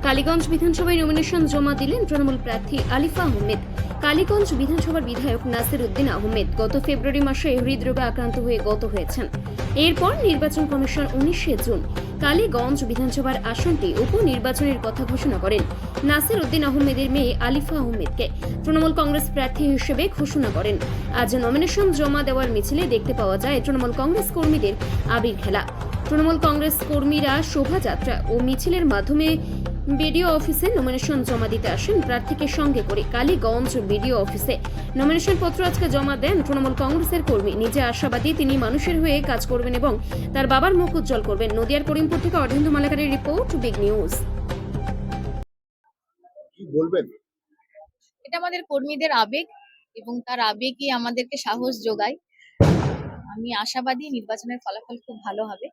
কালীগঞ্জ বিধানসভায় নমিনেশন জমা দিলেন তৃণমূল প্রার্থী আলিফা আহমেদ। কালীগঞ্জ বিধানসভার বিধায়ক নাসির উদ্দিন আহমেদ গত ফেব্রুয়ারি মাসে হৃদরোগে আক্রান্ত হয়ে গত হয়েছেন। এরপর নির্বাচন কমিশন 19 জুন কালীগঞ্জ বিধানসভার আসনটি উপনির্বাচনের কথা ঘোষণা করেন। নাসির উদ্দিন আহমেদের মেয়ে আলিফা আহমেদকে তৃণমূল কংগ্রেস প্রার্থী হিসেবে ঘোষণা করেন। আজ নমিনেশন জমা দেওয়ার মিছিলে দেখতে পাওয়া যায় তৃণমূল কংগ্রেস কর্মীদের আবির খেলা। তৃণমূল কংগ্রেস কর্মীরা শোভাযাত্রা ও মিছিলের মাধ্যমে বিডিও অফিসে নমিনেশন জমা দিতে আসেন। প্রার্থীকে সঙ্গে করে কালীগঞ্জ বিডিও অফিসে নমিনেশন পত্র আজকে জমা দেন তৃণমূল কংগ্রেসের কর্মী। নিজে আশাবাদী তিনি মানুষের হয়ে কাজ করবেন এবং তার বাবার মুখ উজ্জ্বল করবেন। নদিয়ার করিমপুর থেকে অর্ধেন্দু মালাকারের রিপোর্ট, বিগ নিউজ। কি বলবেন? এটা আমাদের কর্মীদের আবেগ এবং তার আবেগই আমাদেরকে সাহস যোগায়। আমি আশাবাদী নির্বাচনের ফলাফল খুব ভালো হবে।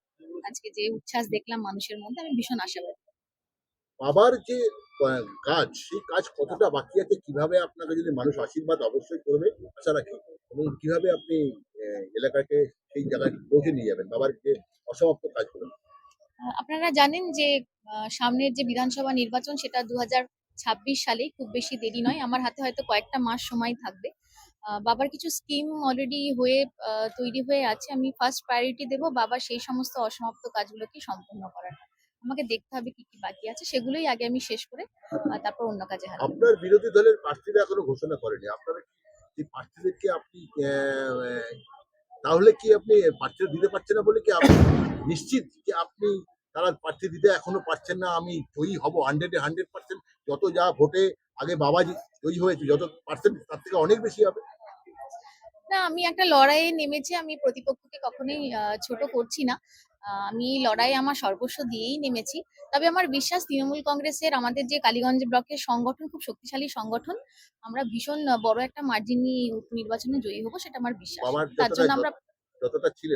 আজকে যে উচ্ছ্বাস দেখলাম মানুষের মধ্যে, আমি ভীষণ আশাবাদী। বাবার যে কাজ, সেই কাজ কতটা বাকি আছে, কিভাবে আপনাকে যদি মানুষ আশীর্বাদ অবশ্যই করবে আশা রাখি, এবং কিভাবে আপনি এলাকাকে সেই জায়গায় পৌঁছে নিয়ে যাবেন বাবার যে অসমাপ্ত কাজগুলো? আপনারা জানেন যে সামনের যে বিধানসভা নির্বাচন সেটা 2026 সালে, খুব বেশি দেরি নয়। আমার হাতে হয়তো কয়েকটা মাস সময় থাকবে। বাবার কিছু স্কিম অলরেডি তৈরি হয়ে আছে। আমি ফার্স্ট প্রায়োরিটি দেব বাবার সেই সমস্ত অসমাপ্ত কাজগুলোকে সম্পূর্ণ করার। আমাকে দেখতে হবে কি কি বাকি আছে, সেগুলোই আগে আমি শেষ করে তারপর অন্য কাজে হাত দেব। আপনার বিরোধী দলের প্রার্থীরা এখনো ঘোষণা করেনি, আপনারা কি প্রার্থীদেরকে আপনি তাহলে কি আপনি প্রার্থীরা দিতে পারছেন না বলে কি আপনি নিশ্চিত যে আপনি তারা প্রার্থী দিতে এখনো পারছেন না? আমি জয়ী হব 100% যত যা ভোটে আগে বাবা জয়ী হয়েছে, যত পার্সেন্ট তার থেকে অনেক বেশি হবে। না, আমি একটা লড়াইয়ে নেমেছি। আমি প্রতিপক্ষকে কখনোই ছোট করছি না। আমি এই লড়াইয়ে আমার সর্বস্ব দিয়েই নেমেছি। তবে আমার বিশ্বাস তৃণমূল কংগ্রেসের আমাদের যে কালীগঞ্জ ব্লকের সংগঠন খুব শক্তিশালী সংগঠন। আমরা ভীষণ বড় একটা মার্জিন নিয়ে নির্বাচনে জয়ী হবো, সেটা আমার বিশ্বাস। বাবার তার জন্য আমরা যতটা ছিল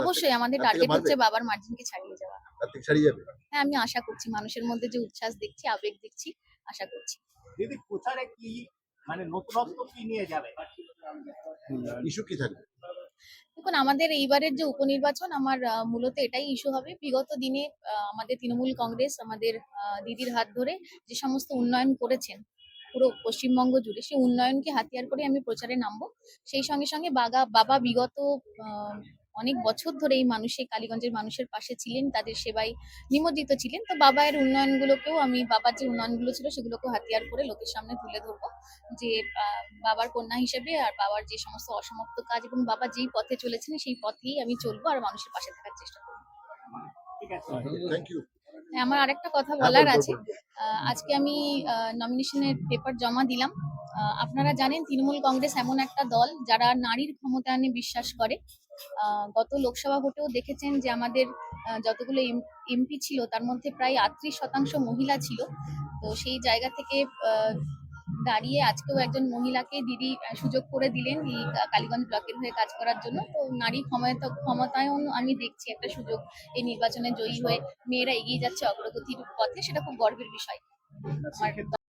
অবশ্যই আমাদের টার্গেট হচ্ছে বাবার মার্জিনকে ছাড়িয়ে যাওয়া। তার থেকে ছাড়িয়ে যাবে। হ্যাঁ, আমি আশা করছি মানুষের মধ্যে যে উচ্ছ্বাস দেখছি, আবেগ দেখছি, আশা করছি। দিদি প্রচারে কি মানে নতুনত্ব কি নিয়ে যাবে? ইস্যু কি থাকবে? দেখুন, আমাদের এইবারের যে উপনির্বাচন, আমার মূলত এটাই ইস্যু হবে। বিগত দিনে আমাদের তৃণমূল কংগ্রেস আমাদের দিদির হাত ধরে যে সমস্ত উন্নয়ন করেছেন পুরো পশ্চিমবঙ্গ জুড়ে, সেই উন্নয়নকে হাতিয়ার করে আমি প্রচারে নামবো। সেই সঙ্গে সঙ্গে বাবা বিগত অনেক বছর ধরে এই কালীগঞ্জের মানুষের পাশে ছিলেন, তাদের সেবায় নিমজ্জিত ছিলেন। তো বাবার যে উন্নয়নগুলো ছিল সেগুলোকে হাতিয়ার করে লোকের সামনে তুলে ধরবো, যে বাবার কন্যা হিসেবে আর বাবার যে সমস্ত অসমাপ্ত কাজ এবং বাবা যেই পথে চলেছেন সেই পথেই আমি চলবো আর মানুষের পাশে থাকার চেষ্টা করবো। ঠিক আছে। Thank you. আমার আরেকটা কথা বলার আছে। আজকে আমি নমিনেশনের পেপার জমা দিলাম। আপনারা জানেন তৃণমূল কংগ্রেস এমন একটা দল যারা নারীর ক্ষমতায়নে বিশ্বাস করে। গত লোকসভা ভোটেও দেখেছেন যে আমাদের যতগুলো এমপি ছিল তার মধ্যে প্রায় 38% মহিলা ছিল। তো সেই জায়গা থেকে দাঁড়িয়ে আজকেও একজন মহিলাকে দিদি সুযোগ করে দিলেন এই কালীগঞ্জ ব্লকের হয়ে কাজ করার জন্য। তো নারী ক্ষমতায়ন আমি দেখছি একটা সুযোগ। এই নির্বাচনে জয়ী হয়ে মেয়েরা এগিয়ে যাচ্ছে অগ্রগতির পথে, সেটা খুব গর্বের বিষয় আমার।